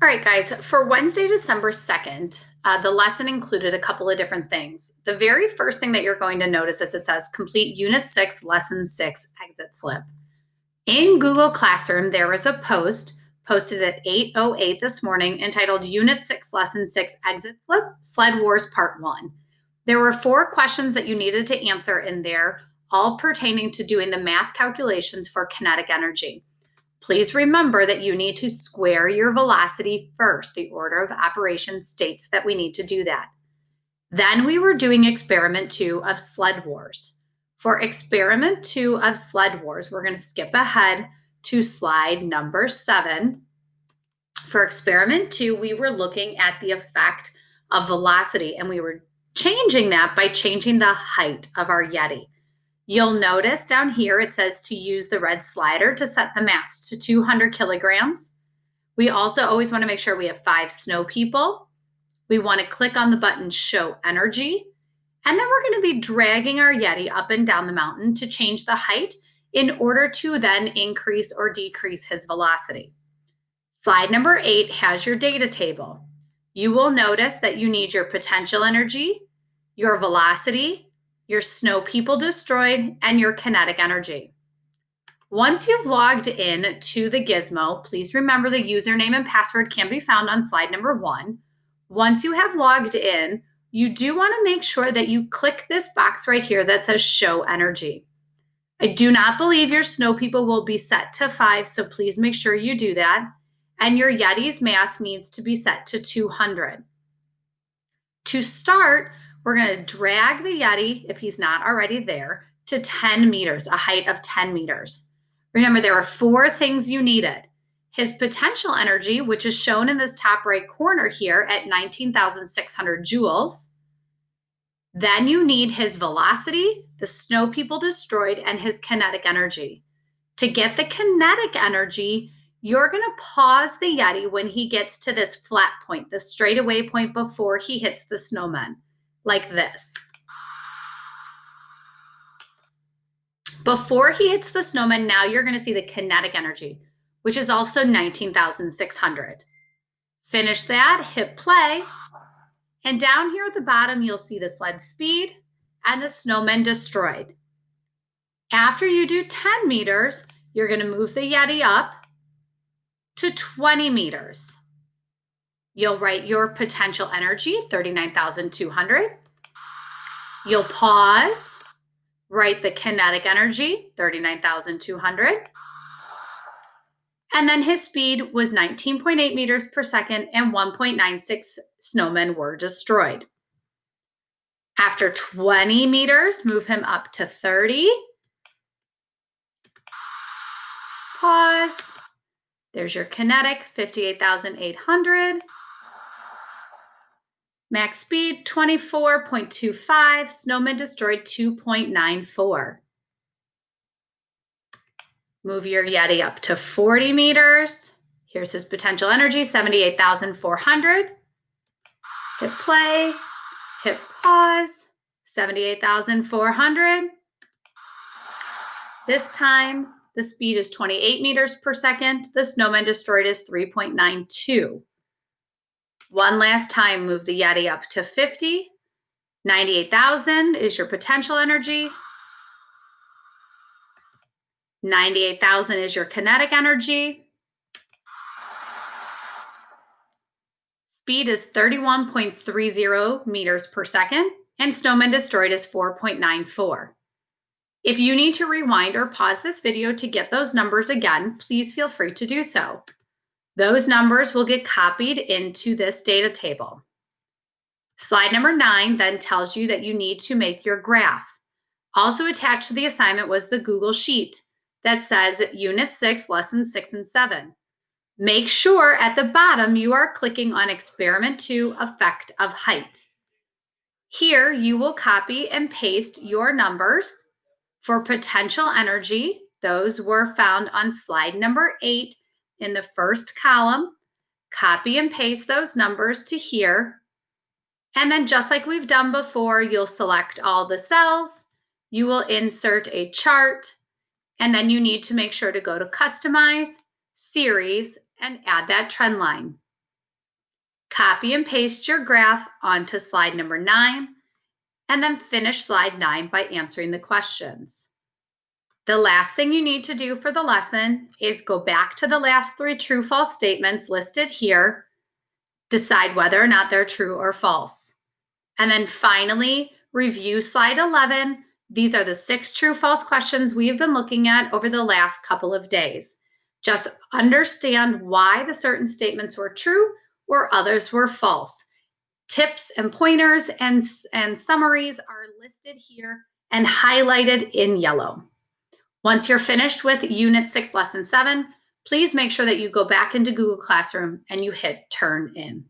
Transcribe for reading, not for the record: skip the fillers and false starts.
All right, guys, for Wednesday, December 2nd, the lesson included a couple of different things. The very first thing that you're going to notice is it says complete Unit 6, Lesson 6, Exit Slip. In Google Classroom, there was a post posted at 8:08 this morning entitled Unit 6, Lesson 6, Exit Slip, Sled Wars Part 1. There were 4 questions that you needed to answer in there, all pertaining to doing the math calculations for kinetic energy. Please remember that you need to square your velocity first. The order of operations states that we need to do that. Then we were doing experiment 2 of Sled Wars. For experiment 2 of Sled Wars, we're going to skip ahead to slide number 7. For experiment 2, we were looking at the effect of velocity, and we were changing that by changing the height of our Yeti. You'll notice down here it says to use the red slider to set the mass to 200 kilograms. We also always want to make sure we have 5 snow people. We want to click on the button Show Energy. And then we're going to be dragging our Yeti up and down the mountain to change the height in order to then increase or decrease his velocity. Slide number 8 has your data table. You will notice that you need your potential energy, your velocity, your snow people destroyed, and your kinetic energy. Once you've logged in to the gizmo, please remember the username and password can be found on slide number 1. Once you have logged in, you do want to make sure that you click this box right here that says Show Energy. I do not believe your snow people will be set to 5, so please make sure you do that. And your Yeti's mass needs to be set to 200. To start, we're going to drag the Yeti, if he's not already there, to 10 meters, a height of 10 meters. Remember, there are 4 things you needed. His potential energy, which is shown in this top right corner here at 19,600 joules. Then you need his velocity, the snow people destroyed, and his kinetic energy. To get the kinetic energy, you're going to pause the Yeti when he gets to this flat point, the straightaway point before he hits the snowman. Like this. Before he hits the snowman, now you're going to see the kinetic energy, which is also 19,600. Finish that, hit play, and down here at the bottom, you'll see the sled speed and the snowman destroyed. After you do 10 meters, you're going to move the Yeti up to 20 meters. You'll write your potential energy, 39,200. You'll pause, write the kinetic energy, 39,200. And then his speed was 19.8 meters per second and 1.96 snowmen were destroyed. After 20 meters, move him up to 30. Pause. There's your kinetic, 58,800. Max speed, 24.25. Snowman destroyed 2.94. Move your Yeti up to 40 meters. Here's his potential energy, 78,400. Hit play, hit pause, 78,400. This time, the speed is 28 meters per second. The snowman destroyed is 3.92. One last time, move the Yeti up to 50. 98,000 is your potential energy. 98,000 is your kinetic energy. Speed is 31.30 meters per second, and snowman destroyed is 4.94. If you need to rewind or pause this video to get those numbers again, please feel free to do so. Those numbers will get copied into this data table. Slide number 9 then tells you that you need to make your graph. Also attached to the assignment was the Google Sheet that says Unit 6, Lesson 6 and 7. Make sure at the bottom you are clicking on Experiment 2, Effect of Height. Here you will copy and paste your numbers for potential energy. Those were found on slide number 8 in the first column. Copy and paste those numbers to here. And then just like we've done before, you'll select all the cells. You will insert a chart. And then you need to make sure to go to Customize, Series, and add that trend line. Copy and paste your graph onto slide number 9, and then finish slide 9 by answering the questions. The last thing you need to do for the lesson is go back to the last 3 true-false statements listed here, decide whether or not they're true or false. And then finally, review slide 11. These are the 6 true-false questions we've been looking at over the last couple of days. Just understand why the certain statements were true or others were false. Tips and pointers and summaries are listed here and highlighted in yellow. Once you're finished with Unit 6, Lesson 7, please make sure that you go back into Google Classroom and you hit Turn In.